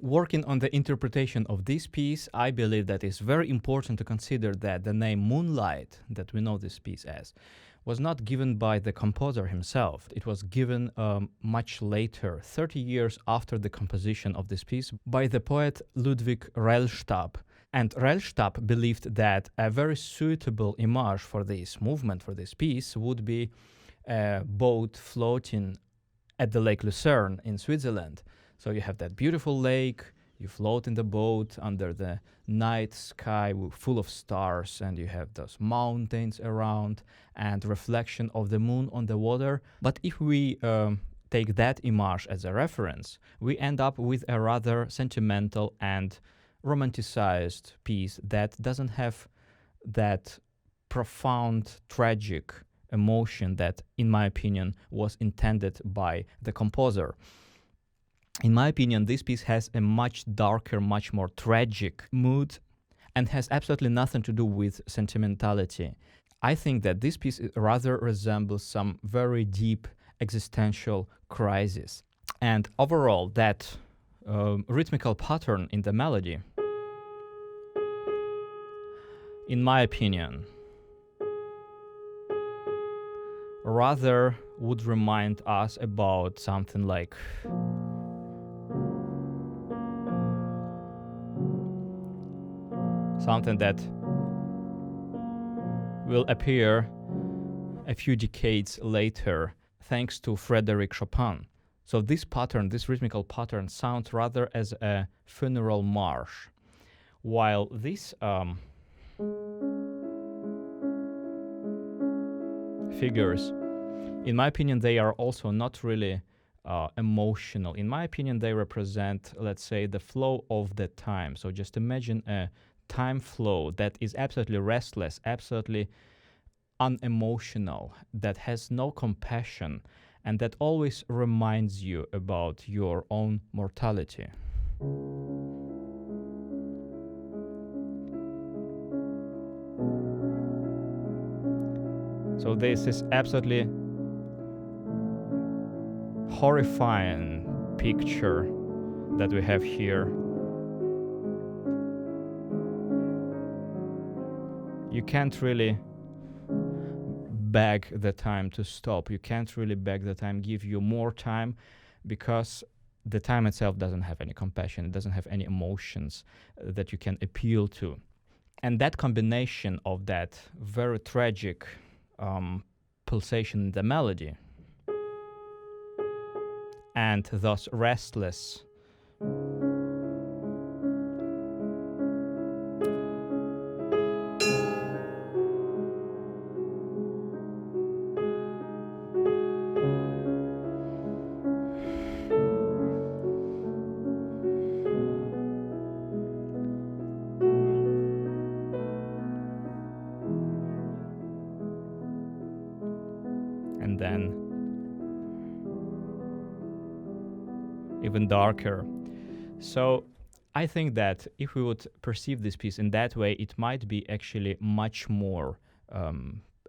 Working on the interpretation of this piece, I believe that it's very important to consider that the name Moonlight, that we know this piece as, was not given by the composer himself. It was given much later, 30 years after the composition of this piece, by the poet Ludwig Rellstab. And Rellstab believed that a very suitable image for this movement, for this piece, would be a boat floating at the Lake Lucerne in Switzerland. So you have that beautiful lake, you float in the boat under the night sky full of stars, and you have those mountains around and reflection of the moon on the water. But if we take that image as a reference, we end up with a rather sentimental and romanticized piece that doesn't have that profound, tragic emotion that, in my opinion, was intended by the composer. In my opinion, this piece has a much darker, much more tragic mood and has absolutely nothing to do with sentimentality. I think that this piece rather resembles some very deep existential crisis. And overall, that rhythmical pattern in the melody, in my opinion, rather would remind us about something like something that will appear a few decades later thanks to Frédéric Chopin. So this pattern, this rhythmical pattern, sounds rather as a funeral march, while these figures, in my opinion, they are also not really emotional. In my opinion, they represent, let's say, the flow of the time. So just imagine a time flow that is absolutely restless, absolutely unemotional, that has no compassion, and that always reminds you about your own mortality. So this is absolutely horrifying picture that we have here. You can't really beg the time to stop. You can't really beg the time, give you more time, because the time itself doesn't have any compassion. It doesn't have any emotions that you can appeal to. And that combination of that very tragic pulsation in the melody and thus restless and then even darker. So I think that if we would perceive this piece in that way, it might be actually much more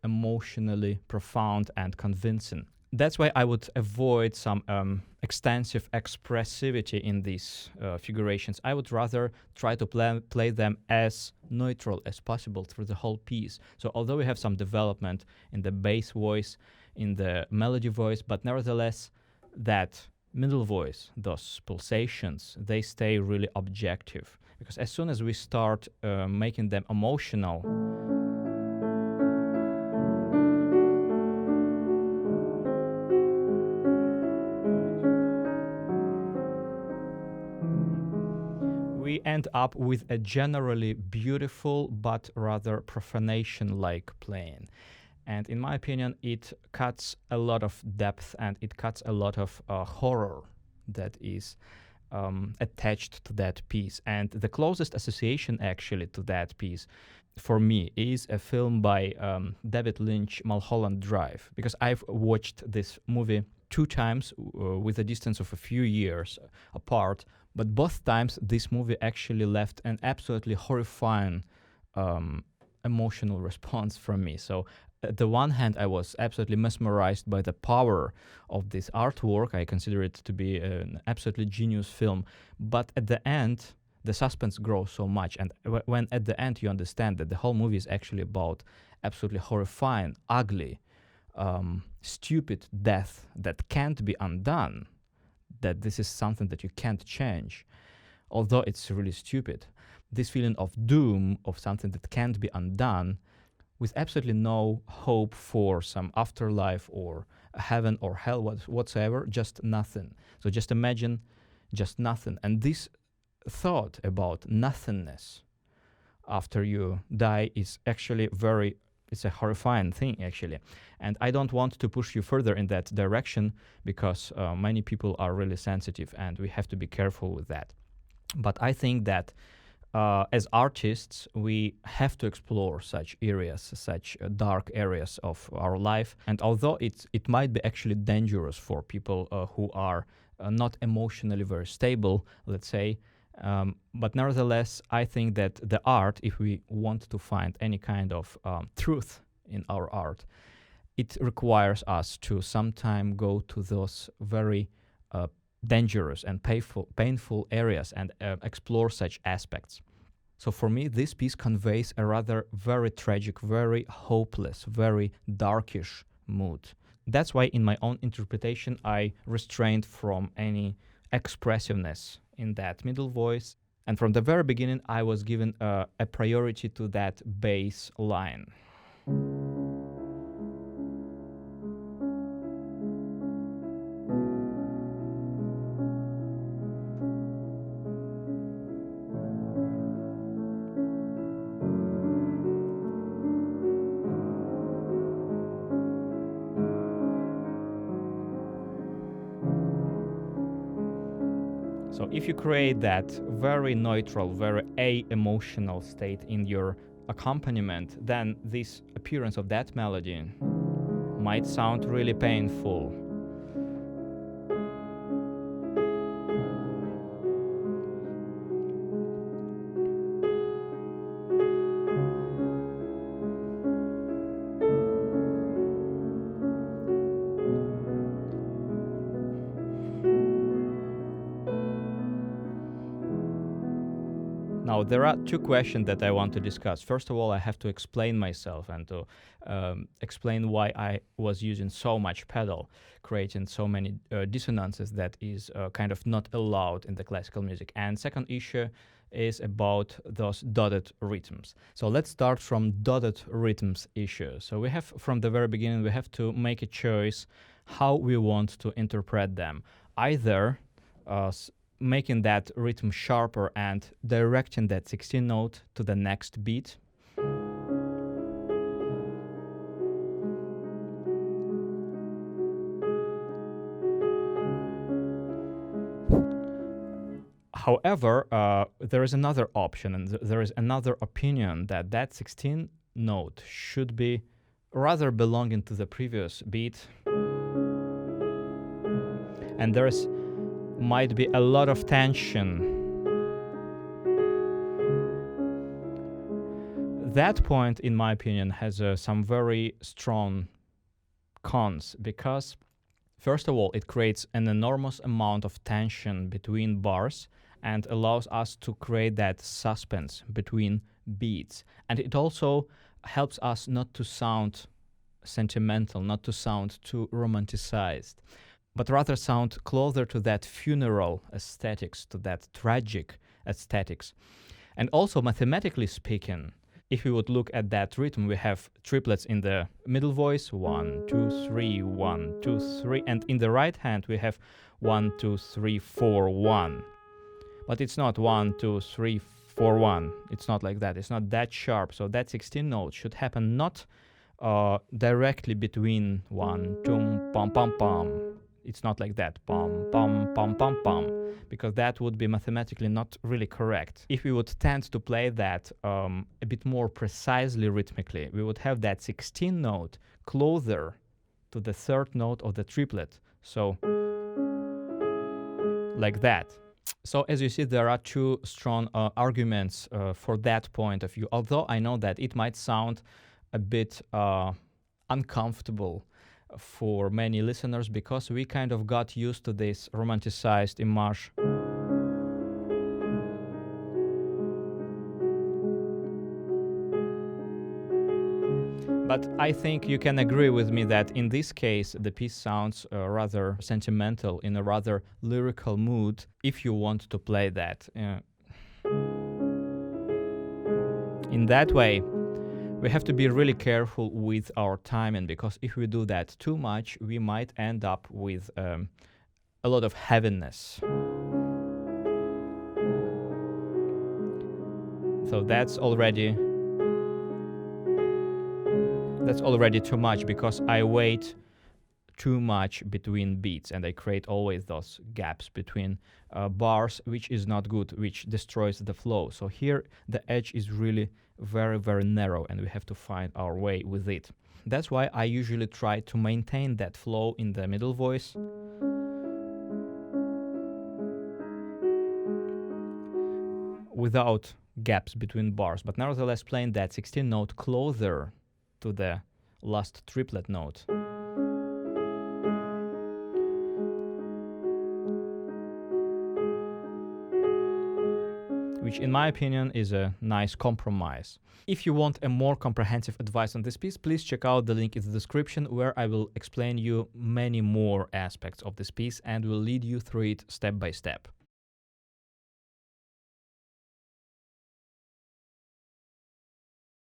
emotionally profound and convincing. That's why I would avoid some extensive expressivity in these figurations. I would rather try to play them as neutral as possible through the whole piece. So although we have some development in the bass voice, in the melody voice, but nevertheless that middle voice, those pulsations, they stay really objective. Because as soon as we start making them emotional, we end up with a generally beautiful but rather profanation-like playing. And in my opinion, it cuts a lot of depth and it cuts a lot of horror that is attached to that piece. And the closest association actually to that piece for me is a film by David Lynch, Mulholland Drive, because I've watched this movie 2 times with a distance of a few years apart, but both times this movie actually left an absolutely horrifying emotional response from me. So at the one hand, I was absolutely mesmerized by the power of this artwork. I consider it to be an absolutely genius film. But at the end, the suspense grows so much. And when at the end you understand that the whole movie is actually about absolutely horrifying, ugly, stupid death that can't be undone, that this is something that you can't change, although it's really stupid. This feeling of doom, of something that can't be undone, with absolutely no hope for some afterlife or heaven or hell whatsoever, just nothing. So just imagine just nothing. And this thought about nothingness after you die is actually it's a horrifying thing, actually. And I don't want to push you further in that direction because many people are really sensitive and we have to be careful with that. But I think that as artists, we have to explore such areas, such dark areas of our life. And although it might be actually dangerous for people who are not emotionally very stable, let's say, but nevertheless, I think that the art, if we want to find any kind of truth in our art, it requires us to sometime go to those very dangerous and painful areas and explore such aspects. So for me, this piece conveys a rather very tragic, very hopeless, very darkish mood. That's why in my own interpretation, I restrained from any expressiveness in that middle voice. And from the very beginning, I was given a priority to that bass line. So if you create that very neutral, very a-emotional state in your accompaniment, then this appearance of that melody might sound really painful. Now, there are two questions that I want to discuss. First of all, I have to explain myself and to explain why I was using so much pedal, creating so many dissonances that is kind of not allowed in the classical music. And second issue is about those dotted rhythms. So let's start from dotted rhythms issue. So we have, from the very beginning, we have to make a choice how we want to interpret them. Either making that rhythm sharper and directing that 16 note to the next beat. However, there is another option and there is another opinion that that 16 note should be rather belonging to the previous beat. And there might be a lot of tension. That point, in my opinion, has some very strong cons because, first of all, it creates an enormous amount of tension between bars and allows us to create that suspense between beats. And it also helps us not to sound sentimental, not to sound too romanticized, but rather sound closer to that funeral aesthetics, to that tragic aesthetics. And also, mathematically speaking, if we would look at that rhythm, we have triplets in the middle voice, 1, 2, 3, 1, 2, 3, and in the right hand we have 1, 2, 3, 4, 1. But it's not 1, 2, 3, 4, 1. It's not like that. It's not that sharp. So that 16 note should happen not directly between 1, 2, pam, pam, pam. It's not like that, pam, pam, pam, pam, pam, because that would be mathematically not really correct. If we would tend to play that a bit more precisely rhythmically, we would have that 16 note closer to the third note of the triplet. So, like that. So, as you see, there are two strong arguments for that point of view, although I know that it might sound a bit uncomfortable for many listeners because we kind of got used to this romanticized image. But I think you can agree with me that in this case, the piece sounds rather sentimental, in a rather lyrical mood, if you want to play that. In that way, we have to be really careful with our timing, because if we do that too much, we might end up with a lot of heaviness. So that's already too much, because I wait too much between beats and I create always those gaps between bars, which is not good, which destroys the flow. So here the edge is really very, very narrow and we have to find our way with it. That's why I usually try to maintain that flow in the middle voice. Without gaps between bars, but nevertheless playing that 16th note closer to the last triplet note. Which in my opinion is a nice compromise. If you want a more comprehensive advice on this piece, please check out the link in the description, where I will explain you many more aspects of this piece and will lead you through it step by step.